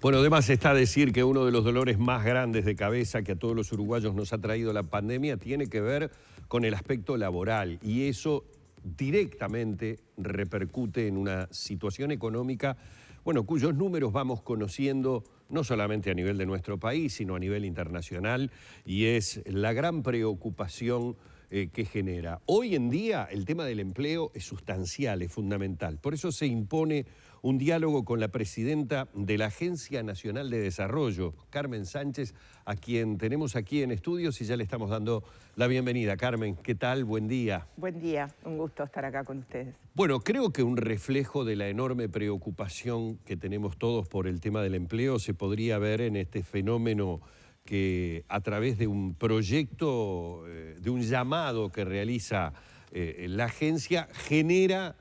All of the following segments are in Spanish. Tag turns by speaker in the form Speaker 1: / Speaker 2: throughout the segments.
Speaker 1: Bueno, además está decir que uno de los dolores más grandes de cabeza que a todos los uruguayos nos ha traído la pandemia tiene que ver con el aspecto laboral, y eso directamente repercute en una situación económica, bueno, cuyos números vamos conociendo no solamente a nivel de nuestro país, sino a nivel internacional, y es la gran preocupación que genera. Hoy en día el tema del empleo es sustancial, es fundamental. Por eso se impone un diálogo con la presidenta de la Agencia Nacional de Desarrollo, Carmen Sánchez, a quien tenemos aquí en estudios y ya le estamos dando la bienvenida. Carmen, ¿qué tal? Buen día.
Speaker 2: Buen día, un gusto estar acá con ustedes.
Speaker 1: Bueno, creo que un reflejo de la enorme preocupación que tenemos todos por el tema del empleo se podría ver en este fenómeno que a través de un proyecto, de un llamado que realiza la agencia, genera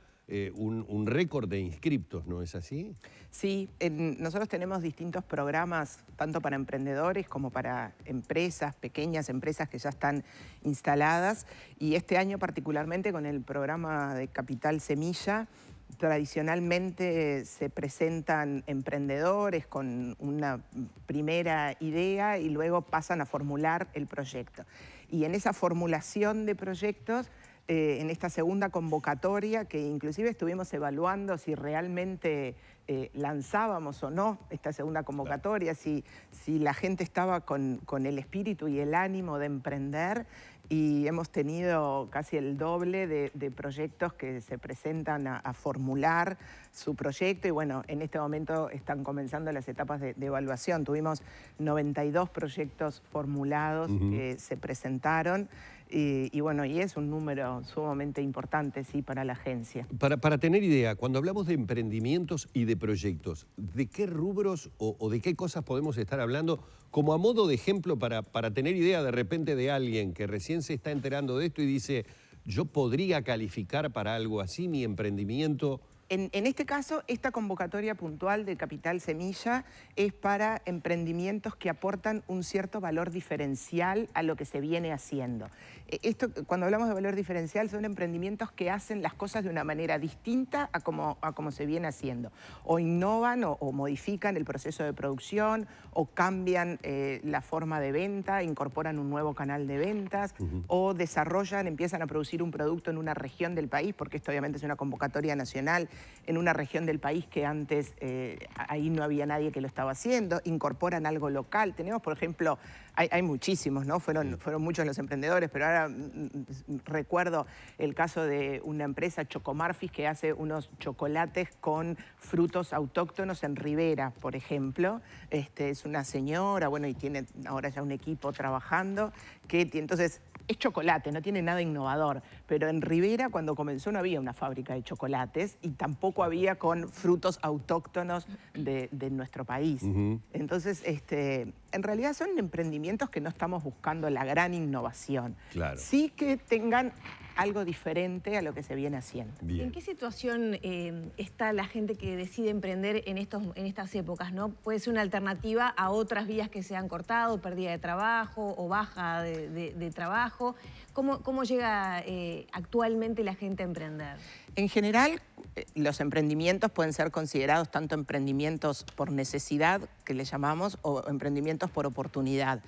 Speaker 1: un récord de inscriptos, ¿no es así?
Speaker 2: Sí, nosotros tenemos distintos programas, tanto para emprendedores como para empresas, pequeñas empresas que ya están instaladas, y este año particularmente con el programa de Capital Semilla, tradicionalmente se presentan emprendedores con una primera idea y luego pasan a formular el proyecto. Y en esa formulación de proyectos, en esta segunda convocatoria, que inclusive estuvimos evaluando si realmente lanzábamos o no esta segunda convocatoria, si la gente estaba con el espíritu y el ánimo de emprender, y hemos tenido casi el doble de proyectos que se presentan a formular su proyecto, y bueno, en este momento están comenzando las etapas de evaluación. Tuvimos 92 proyectos formulados que se presentaron, y bueno, y es un número sumamente importante, sí, para la agencia.
Speaker 1: Para tener idea, cuando hablamos de emprendimientos y de proyectos, ¿de qué rubros o de qué cosas podemos estar hablando? Como a modo de ejemplo, para tener idea de repente de alguien que recién se está enterando de esto y dice, yo podría calificar para algo así mi emprendimiento.
Speaker 2: En este caso, esta convocatoria puntual de Capital Semilla es para emprendimientos que aportan un cierto valor diferencial a lo que se viene haciendo. Esto, cuando hablamos de valor diferencial, son emprendimientos que hacen las cosas de una manera distinta a como se viene haciendo. O innovan o modifican el proceso de producción, o cambian la forma de venta, incorporan un nuevo canal de ventas, o desarrollan, empiezan a producir un producto en una región del país, porque esto obviamente es una convocatoria nacional, en una región del país que antes ahí no había nadie que lo estaba haciendo, incorporan algo local. Tenemos, por ejemplo, hay muchísimos, ¿no? Fueron muchos los emprendedores, pero ahora recuerdo el caso de una empresa, Chocomarfis, que hace unos chocolates con frutos autóctonos en Rivera, por ejemplo. Es una señora, bueno, y tiene ahora ya un equipo trabajando, entonces es chocolate, no tiene nada innovador, pero en Rivera cuando comenzó no había una fábrica de chocolates y tampoco había con frutos autóctonos de nuestro país. Entonces, en realidad son emprendimientos que no estamos buscando la gran innovación.
Speaker 1: Claro.
Speaker 2: Sí que tengan algo diferente a lo que se viene haciendo.
Speaker 1: Bien.
Speaker 3: ¿En qué situación está la gente que decide emprender en estas épocas, ¿no? Puede ser una alternativa a otras vías que se han cortado, pérdida de trabajo o baja de trabajo. ¿Cómo llega actualmente la gente a emprender?
Speaker 2: En general, los emprendimientos pueden ser considerados tanto emprendimientos por necesidad, que le llamamos, o emprendimientos por oportunidad.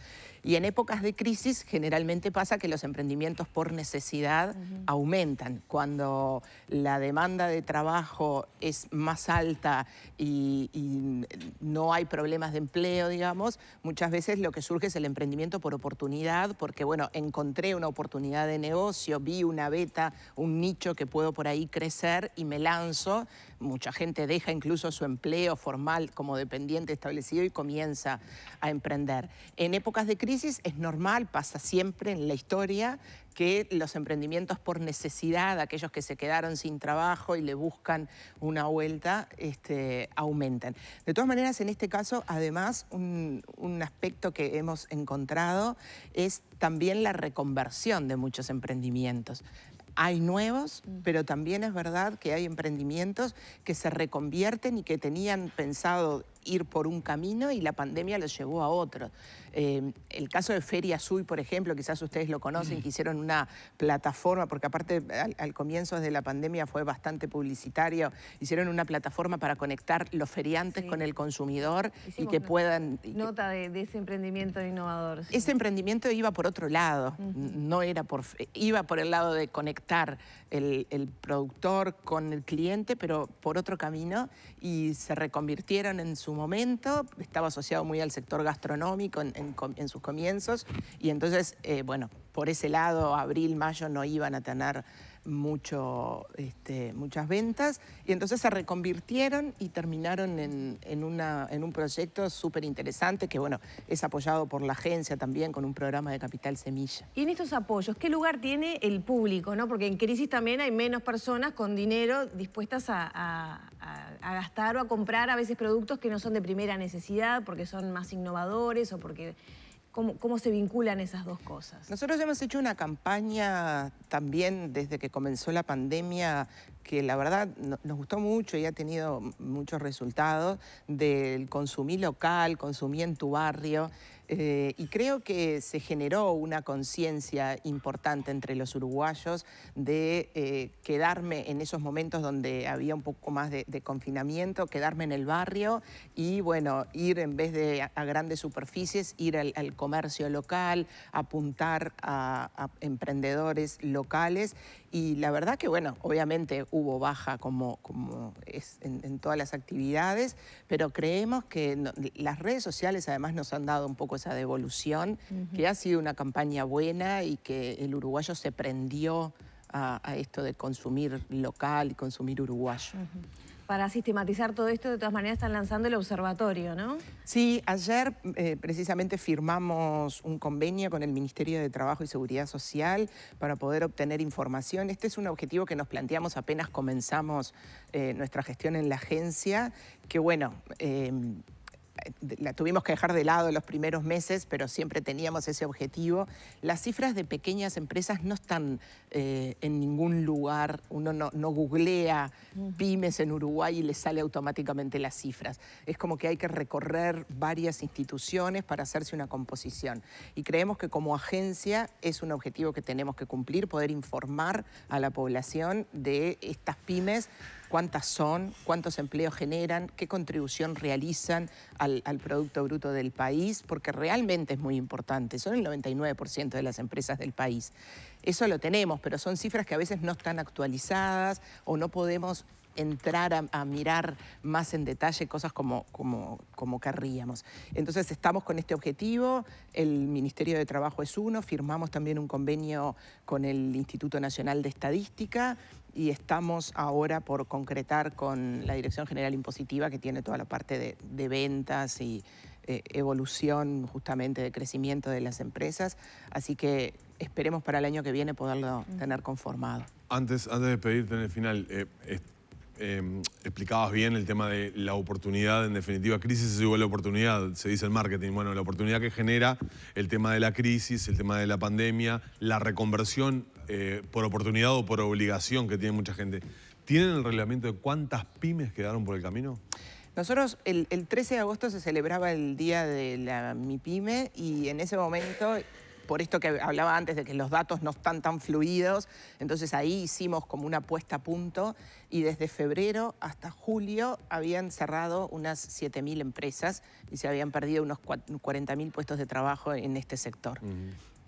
Speaker 2: Y en épocas de crisis, generalmente pasa que los emprendimientos por necesidad aumentan. Cuando la demanda de trabajo es más alta y no hay problemas de empleo, digamos, muchas veces lo que surge es el emprendimiento por oportunidad, porque, bueno, encontré una oportunidad de negocio, vi una beta, un nicho que puedo por ahí crecer y me lanzo. Mucha gente deja incluso su empleo formal como dependiente establecido y comienza a emprender. En épocas de crisis es normal, pasa siempre en la historia, que los emprendimientos por necesidad, aquellos que se quedaron sin trabajo y le buscan una vuelta, aumentan. De todas maneras, en este caso, además, un aspecto que hemos encontrado es también la reconversión de muchos emprendimientos. Hay nuevos, pero también es verdad que hay emprendimientos que se reconvierten y que tenían pensado ir por un camino y la pandemia los llevó a otro. El caso de Feria Azul, por ejemplo, quizás ustedes lo conocen, que hicieron una plataforma, porque aparte al comienzo de la pandemia fue bastante publicitario, hicieron una plataforma para conectar los feriantes con el consumidor y que puedan...
Speaker 3: Nota de ese emprendimiento innovador. Sí.
Speaker 2: Ese emprendimiento iba por otro lado, no era iba por el lado de conectar el productor con el cliente, pero por otro camino, y se reconvirtieron en su momento. Estaba asociado muy al sector gastronómico en sus comienzos, y entonces, bueno, por ese lado, abril, mayo no iban a tener muchas ventas, y entonces se reconvirtieron y terminaron en un proyecto súper interesante que, bueno, es apoyado por la agencia también con un programa de Capital Semilla.
Speaker 3: Y en estos apoyos, ¿qué lugar tiene el público, ¿no? Porque en crisis también hay menos personas con dinero dispuestas a gastar o a comprar a veces productos que no son de primera necesidad porque son más innovadores o porque... ¿Cómo se vinculan esas dos cosas?
Speaker 2: Nosotros hemos hecho una campaña también desde que comenzó la pandemia que la verdad nos gustó mucho y ha tenido muchos resultados, del consumir local, consumir en tu barrio, y creo que se generó una conciencia importante entre los uruguayos de quedarme en esos momentos donde había un poco más de confinamiento, quedarme en el barrio y, bueno, ir en vez de a grandes superficies, ir al comercio local, apuntar a emprendedores locales. Y la verdad que, bueno, obviamente hubo baja como es en todas las actividades, pero creemos que las redes sociales además nos han dado un poco esa devolución, que ha sido una campaña buena y que el uruguayo se prendió a esto de consumir local y consumir uruguayo.
Speaker 3: Para sistematizar todo esto, de todas maneras están lanzando el observatorio, ¿no?
Speaker 2: Sí, ayer precisamente firmamos un convenio con el Ministerio de Trabajo y Seguridad Social para poder obtener información. Este es un objetivo que nos planteamos apenas comenzamos nuestra gestión en la agencia, que bueno... la tuvimos que dejar de lado los primeros meses, pero siempre teníamos ese objetivo. Las cifras de pequeñas empresas no están en ningún lugar. Uno no googlea pymes en Uruguay y le sale automáticamente las cifras. Es como que hay que recorrer varias instituciones para hacerse una composición. Y creemos que como agencia es un objetivo que tenemos que cumplir, poder informar a la población de estas pymes, cuántas son, cuántos empleos generan, qué contribución realizan al Producto Bruto del país, porque realmente es muy importante. Son el 99% de las empresas del país. Eso lo tenemos, pero son cifras que a veces no están actualizadas o no podemos entrar a mirar más en detalle cosas como querríamos. Entonces estamos con este objetivo, el Ministerio de Trabajo es uno, firmamos también un convenio con el Instituto Nacional de Estadística y estamos ahora por concretar con la Dirección General Impositiva, que tiene toda la parte de ventas y evolución justamente de crecimiento de las empresas, así que esperemos para el año que viene poderlo tener conformado.
Speaker 4: Antes de pedirte en el final, explicabas bien el tema de la oportunidad, en definitiva, crisis es igual a oportunidad, se dice en marketing. Bueno, la oportunidad que genera el tema de la crisis, el tema de la pandemia, la reconversión por oportunidad o por obligación que tiene mucha gente. ¿Tienen el reglamento de cuántas pymes quedaron por el camino?
Speaker 2: Nosotros, el 13 de agosto se celebraba el Día de la MIPYME y en ese momento, por esto que hablaba antes de que los datos no están tan fluidos, entonces ahí hicimos como una puesta a punto y desde febrero hasta julio habían cerrado unas 7.000 empresas y se habían perdido unos 40.000 puestos de trabajo en este sector.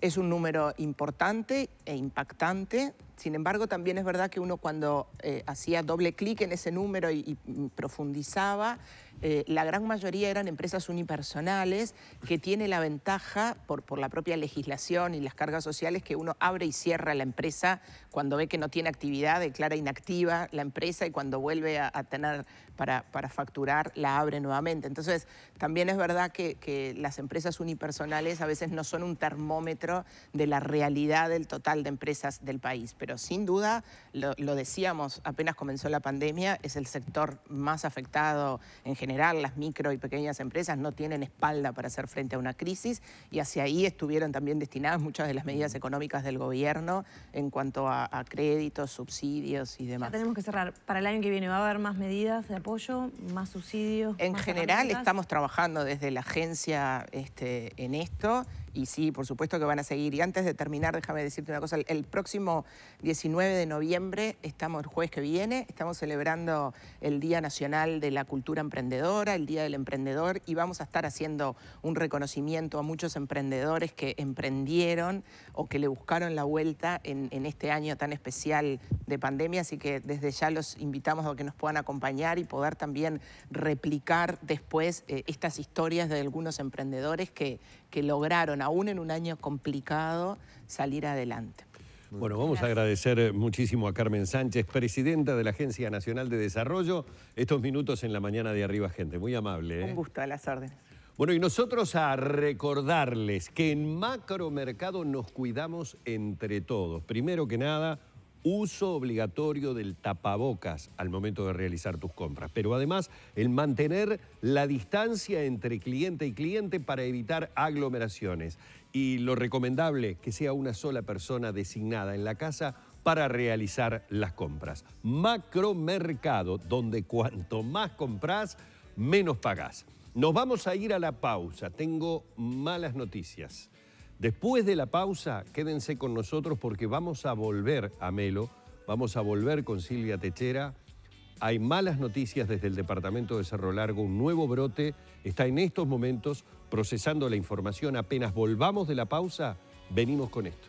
Speaker 2: Es un número importante e impactante. Sin embargo, también es verdad que uno cuando hacía doble clic en ese número y profundizaba, la gran mayoría eran empresas unipersonales que tiene la ventaja, por la propia legislación y las cargas sociales, que uno abre y cierra la empresa cuando ve que no tiene actividad, declara inactiva la empresa y cuando vuelve a tener para facturar, la abre nuevamente. Entonces, también es verdad que las empresas unipersonales a veces no son un termómetro de la realidad del total de empresas del país, pero pero sin duda, lo decíamos, apenas comenzó la pandemia, es el sector más afectado en general. Las micro y pequeñas empresas no tienen espalda para hacer frente a una crisis y hacia ahí estuvieron también destinadas muchas de las medidas económicas del gobierno en cuanto a créditos, subsidios y demás.
Speaker 3: Ya tenemos que cerrar. Para el año que viene, ¿va a haber más medidas de apoyo, más subsidios?
Speaker 2: En
Speaker 3: más
Speaker 2: general
Speaker 3: herramientas?
Speaker 2: estamos trabajando desde la agencia en esto y sí, por supuesto que van a seguir. Y antes de terminar, déjame decirte una cosa, el próximo 19 de noviembre, el jueves que viene, estamos celebrando el Día Nacional de la Cultura Emprendedora, el Día del Emprendedor, y vamos a estar haciendo un reconocimiento a muchos emprendedores que emprendieron o que le buscaron la vuelta en este año tan especial de pandemia, así que desde ya los invitamos a que nos puedan acompañar y poder también replicar después estas historias de algunos emprendedores que lograron, aún en un año complicado, salir adelante.
Speaker 1: Bueno, vamos a agradecer muchísimo a Carmen Sánchez, presidenta de la Agencia Nacional de Desarrollo, estos minutos en la mañana de Arriba Gente. Muy amable.
Speaker 2: Un gusto, a las órdenes.
Speaker 1: Bueno, y nosotros a recordarles que en Macromercado nos cuidamos entre todos. Primero que nada, uso obligatorio del tapabocas al momento de realizar tus compras, pero además el mantener la distancia entre cliente y cliente para evitar aglomeraciones. Y lo recomendable, que sea una sola persona designada en la casa para realizar las compras. Macromercado, donde cuanto más compras, menos pagás. Nos vamos a ir a la pausa. Tengo malas noticias. Después de la pausa, quédense con nosotros porque vamos a volver a Melo, vamos a volver con Silvia Techera. Hay malas noticias desde el departamento de Cerro Largo, un nuevo brote está en estos momentos procesando la información. Apenas volvamos de la pausa, venimos con esto.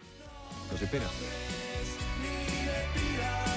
Speaker 1: ¿Nos esperan?